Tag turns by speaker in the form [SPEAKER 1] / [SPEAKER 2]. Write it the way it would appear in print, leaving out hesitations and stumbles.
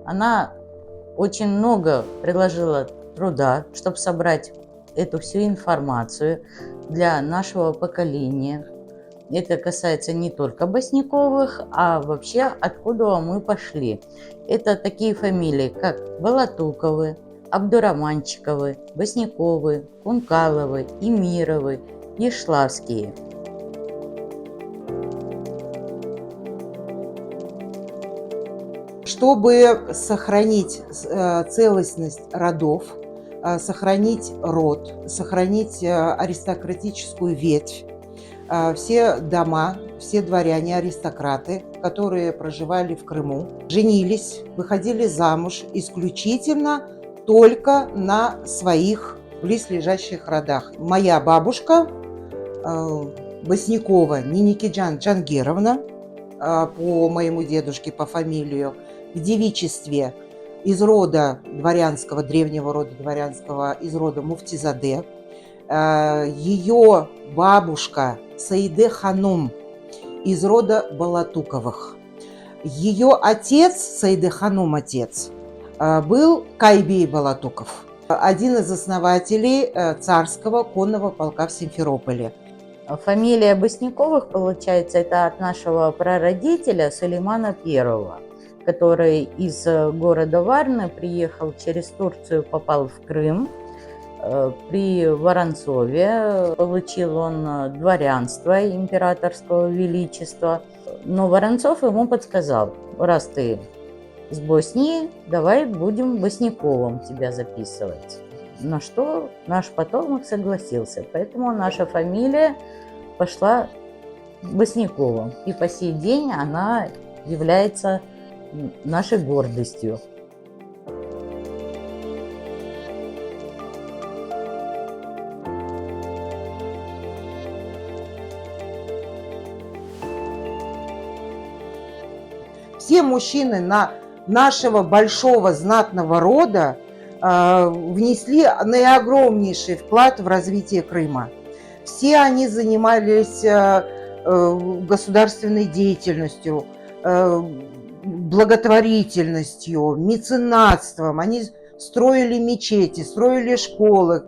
[SPEAKER 1] Она очень много приложила труда, чтобы собрать эту всю информацию для нашего поколения. Это касается не только Босняковых, а вообще откуда мы пошли. Это такие фамилии, как Балатуковы, Абдураманчиковы, Босняковы, Кункаловы, Эмировы, Ешлавские.
[SPEAKER 2] Чтобы сохранить целостность родов, сохранить род, сохранить аристократическую ветвь, все дома, все дворяне, аристократы, которые проживали в Крыму, женились, выходили замуж исключительно только на своих близлежащих родах. Моя бабушка Боснякова Ниникиджан Джангировна, по моему дедушке, по фамилию, в девичестве из рода дворянского, древнего рода дворянского, из рода Муфтизаде. Ее бабушка Саиде Ханум из рода Балатуковых. Ее отец, Саиде Ханум отец, был Кайбей Балатуков, один из основателей царского конного полка в Симферополе.
[SPEAKER 1] Фамилия Босняковых, получается, это от нашего прародителя Сулеймана I, который из города Варны приехал через Турцию, попал в Крым. При Воронцове получил он дворянство императорского величества. Но Воронцов ему подсказал: раз ты с Боснии, давай будем Босняковым тебя записывать. На что наш потомок согласился. Поэтому наша фамилия пошла Босняковым. И по сей день она является нашей гордостью.
[SPEAKER 2] Все мужчины нашего большого знатного рода внесли наиогромнейший вклад в развитие Крыма. Все они занимались государственной деятельностью, благотворительностью, меценатством. Они строили мечети, строили школы.